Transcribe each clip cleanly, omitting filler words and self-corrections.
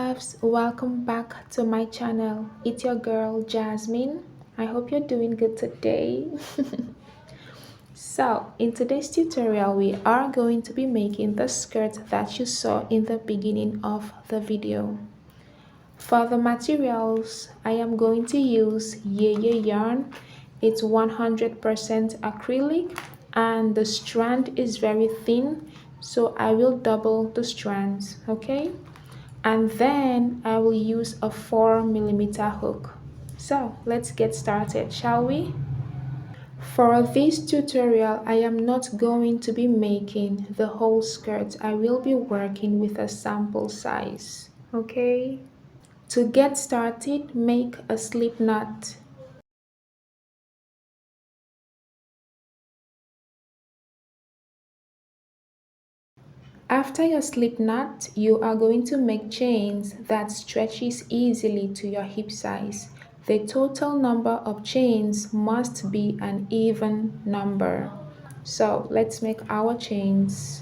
loves, welcome back to my channel. It's your girl Jasmine. I hope you're doing good today. So in today's tutorial we are going to be making the skirt that you saw in the beginning of the video. For the materials, I am going to use Yeye yarn. It's 100% acrylic and the strand is very thin, so I will double the strands, okay? And then I will use a 4mm hook. So let's get started, shall we? For this tutorial, I am not going to be making the whole skirt. I will be working with a sample size, okay? To get started, make a slip knot. After your slip knot, you are going to make chains that stretches easily to your hip size. The total number of chains must be an even number. So let's make our chains.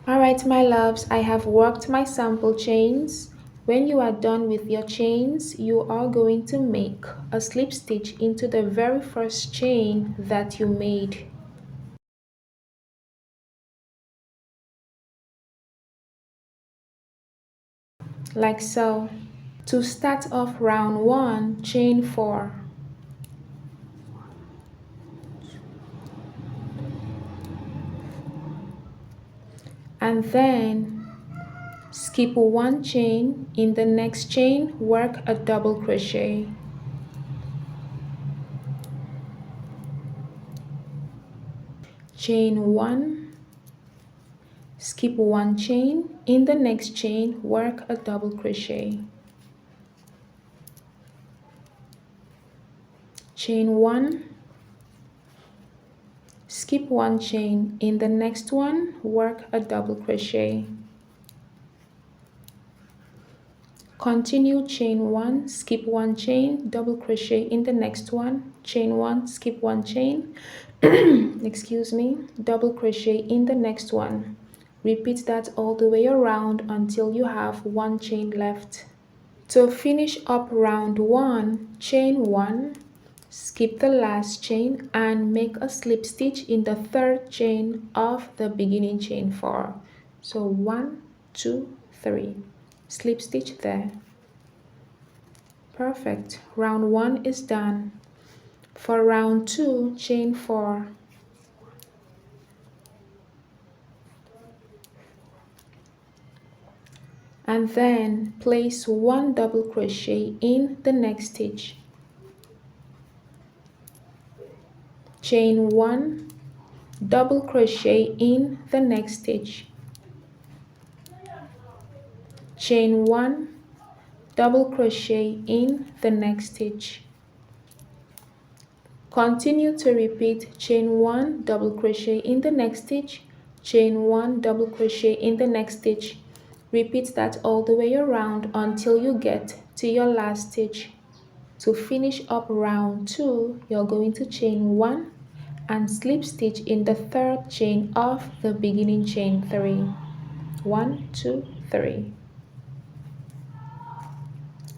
Alright my loves, I have worked my sample chains. When you are done with your chains, you are going to make a slip stitch into the very first chain that you made. Like so. To start off round 1, chain 4. And then skip 1 chain. In the next chain, work a double crochet. Chain 1, skip 1 chain. In the next chain, work a double crochet. Chain 1, skip 1 chain. In the next one, work a double crochet. Continue chain 1, skip 1 chain, double crochet in the next one, chain 1, skip 1 chain, excuse me, double crochet in the next one. Repeat that all the way around until you have 1 chain left. To finish up round 1, chain 1, skip the last chain and make a slip stitch in the 3rd chain of the beginning chain 4. So 1, 2, 3. Slip stitch there. Perfect. Round 1 is done. For round 2, chain 4. And then place 1 double crochet in the next stitch. Chain 1, double crochet in the next stitch. Chain 1, double crochet in the next stitch. Continue to repeat chain 1, double crochet in the next stitch, chain 1, double crochet in the next stitch. Repeat that all the way around until you get to your last stitch. To finish up round 2, you're going to chain 1 and slip stitch in the 3rd chain of the beginning chain 3. 1, 2, 3.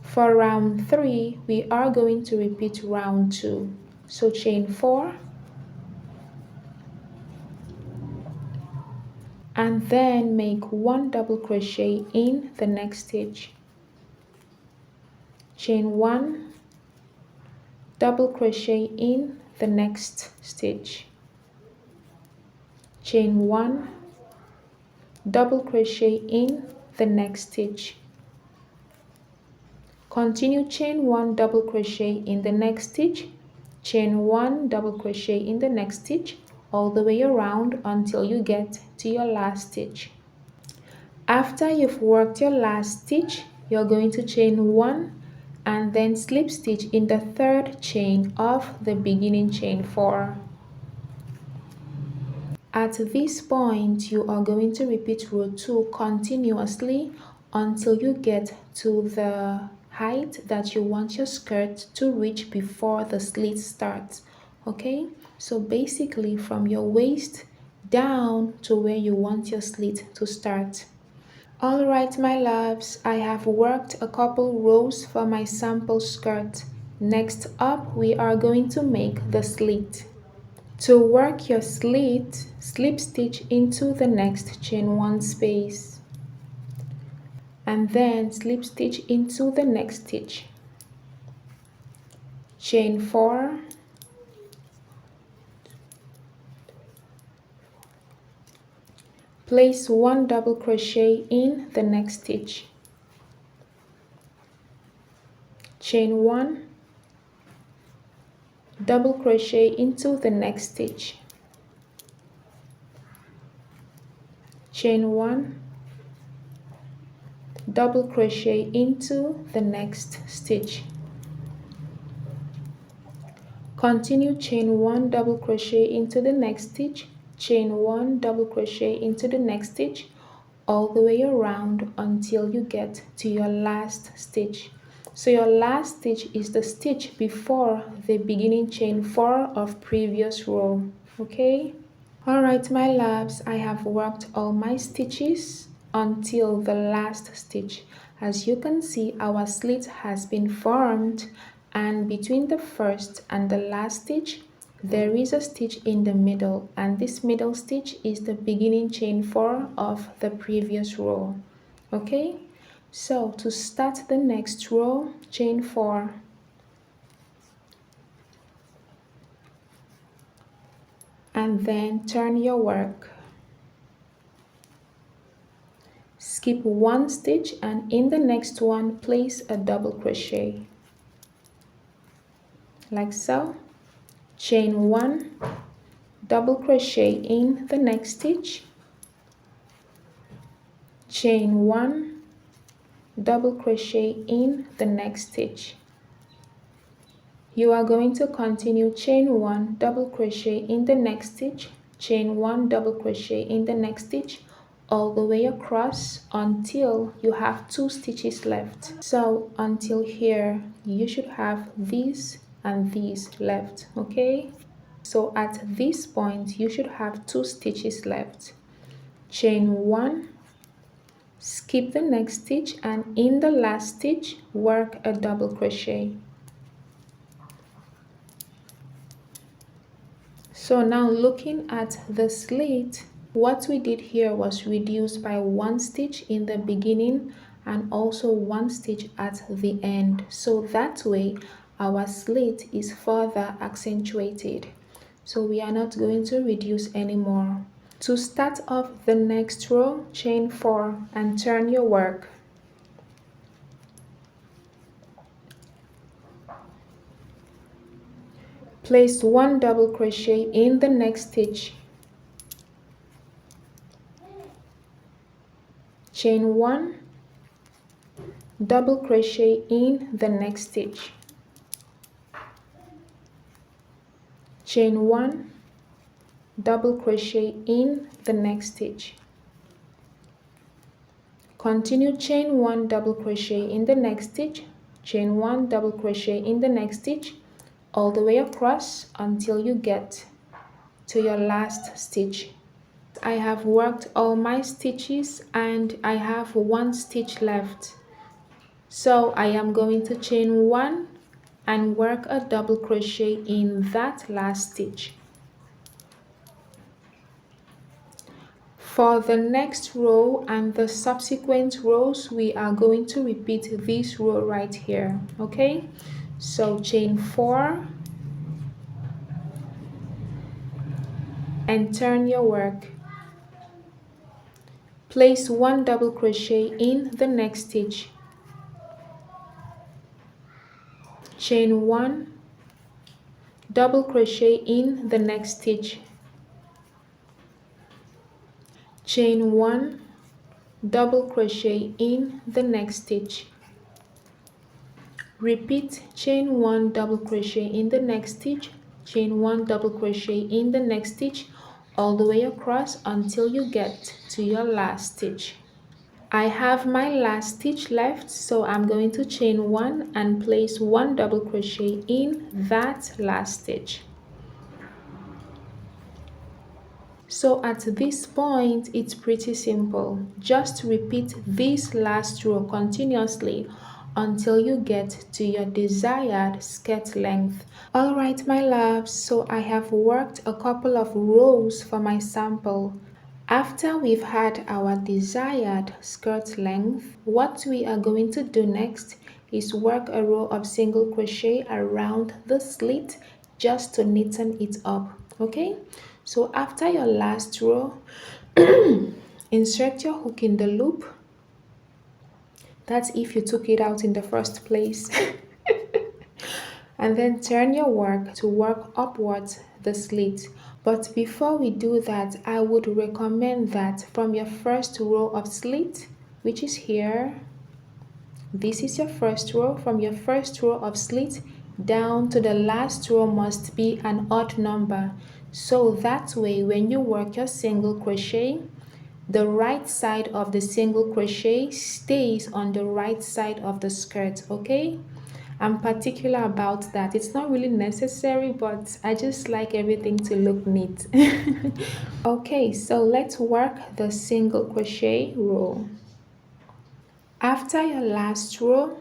For round 3, we are going to repeat round 2. So chain 4 and then make 1 double crochet in the next stitch. Chain 1, double crochet in the next stitch. Chain 1, double crochet in the next stitch. Continue chain 1, double crochet in the next stitch, chain 1, double crochet in the next stitch, all the way around until you get to your last stitch. After you've worked your last stitch, you're going to chain 1 and then slip stitch in the 3rd chain of the beginning chain 4. At this point, you are going to repeat row 2 continuously until you get to the height that you want your skirt to reach before the slit starts. Okay, so basically from your waist down to where you want your slit to start. Alright my loves, I have worked a couple rows for my sample skirt. Next up we are going to make the slit. To work your slit, slip stitch into the next chain 1 space and then slip stitch into the next stitch. Chain 4, place 1 double crochet in the next stitch. Chain 1, double crochet into the next stitch. Chain 1, double crochet into the next stitch. Continue chain 1 double crochet into the next stitch, chain 1 double crochet into the next stitch all the way around until you get to your last stitch. So your last stitch is the stitch before the beginning chain 4 of previous row. Okay? Alright my loves, I have worked all my stitches until the last stitch. As you can see, our slit has been formed, and between the first and the last stitch there is a stitch in the middle, and this middle stitch is the beginning chain 4 of the previous row. Okay, so to start the next row, chain 4, and then turn your work. Skip 1 stitch and in the next one place a double crochet like so. Chain 1, double crochet in the next stitch, chain 1, double crochet in the next stitch. You are going to continue chain 1, double crochet in the next stitch, chain 1, double crochet in the next stitch all the way across until you have 2 stitches left. So until here you should have these and these left. Okay, so at this point you should have 2 stitches left. Chain 1, skip the next stitch, and in the last stitch work a double crochet. So now looking at the slit, what we did here was reduce by 1 stitch in the beginning and also 1 stitch at the end. So that way our slit is further accentuated. So we are not going to reduce anymore. To start off the next row, chain 4 and turn your work. Place 1 double crochet in the next stitch. Chain 1, double crochet in the next stitch. Chain 1, double crochet in the next stitch. Continue chain 1 double crochet in the next stitch, chain 1 double crochet in the next stitch all the way across until you get to your last stitch. I have worked all my stitches and I have 1 stitch left. So I am going to chain 1 and work a double crochet in that last stitch. For the next row and the subsequent rows, we are going to repeat this row right here. Okay, so chain 4 and turn your work. Place 1 double crochet in the next stitch. Chain 1, double crochet in the next stitch. Chain 1, double crochet in the next stitch. Repeat chain 1 double crochet in the next stitch, chain 1 double crochet in the next stitch all the way across until you get to your last stitch. I have my last stitch left, so I'm going to chain 1 and place 1 double crochet in that last stitch. So at this point, it's pretty simple. Just repeat this last row continuously until you get to your desired skirt length. Alright my loves, so I have worked a couple of rows for my sample. After we've had our desired skirt length, what we are going to do next is work a row of single crochet around the slit just to neaten it up. Okay, so after your last row, insert your hook in the loop. That's if you took it out in the first place. And then turn your work to work upwards the slit. But before we do that, I would recommend that from your first row of slit, which is here, this is your first row, from your first row of slit down to the last row must be an odd number. So that way when you work your single crochet, the right side of the single crochet stays on the right side of the skirt, okay? I'm particular about that. It's not really necessary, but I just like everything to look neat. Okay, so let's work the single crochet row. After your last row,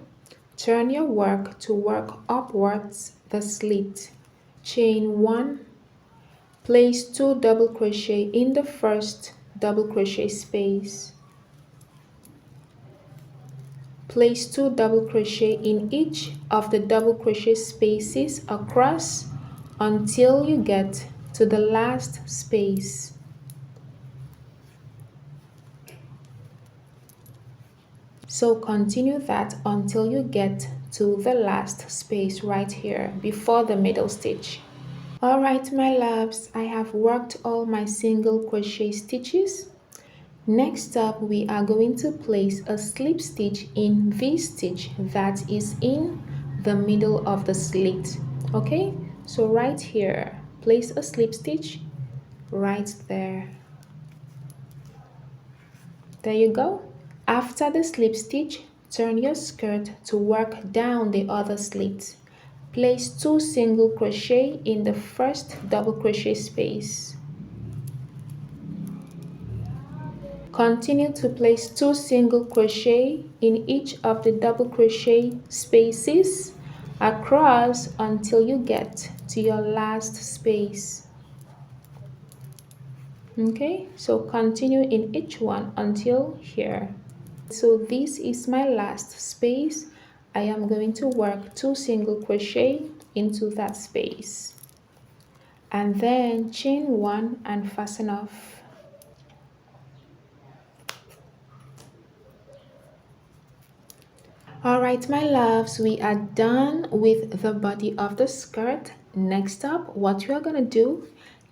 turn your work to work upwards the slit. Chain 1, place 2 double crochet in the first double crochet space. Place 2 double crochet in each of the double crochet spaces across until you get to the last space. So continue that until you get to the last space right here before the middle stitch. Alright my loves, I have worked all my single crochet stitches. Next up, we are going to place a slip stitch in this stitch that is in the middle of the slit. Okay, so right here, place a slip stitch right there. There you go. After the slip stitch, turn your skirt to work down the other slit. Place 2 single crochet in the first double crochet space. Continue to place 2 single crochet in each of the double crochet spaces across until you get to your last space. Okay, so continue in each one until here. So this is my last space. I am going to work 2 single crochet into that space and then chain 1 and fasten off. Alright my loves, we are done with the body of the skirt. Next up, what we are going to do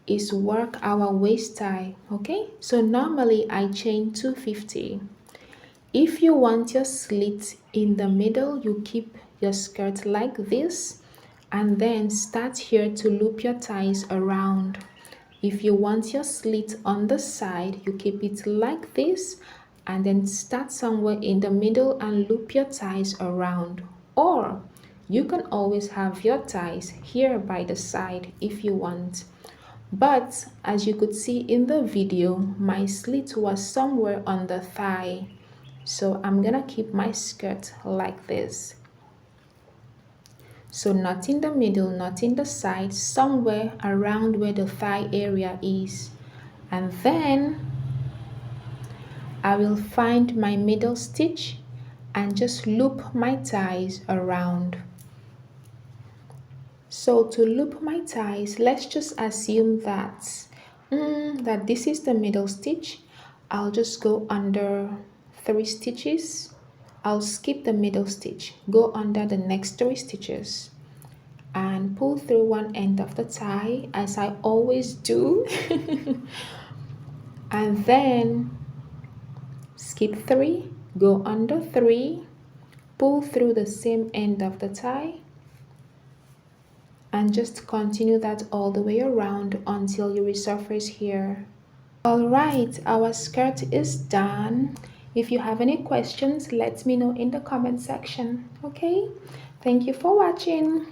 is work our waist tie. Okay, so normally I chain 250. If you want your slit in the middle, you keep your skirt like this and then start here to loop your ties around. If you want your slit on the side, you keep it like this and then start somewhere in the middle and loop your ties around. Or you can always have your ties here by the side if you want. But as you could see in the video, my slit was somewhere on the thigh. So I'm gonna keep my skirt like this. So not in the middle, not in the side, somewhere around where the thigh area is. And then I will find my middle stitch and just loop my ties around. So to loop my ties, let's just assume that that this is the middle stitch. I'll just go under 3 stitches. I'll skip the middle stitch, go under the next 3 stitches and pull through one end of the tie as I always do. And then skip 3, go under 3, pull through the same end of the tie and just continue that all the way around until you resurface here. Alright, our skirt is done. If you have any questions, let me know in the comment section. Okay, thank you for watching.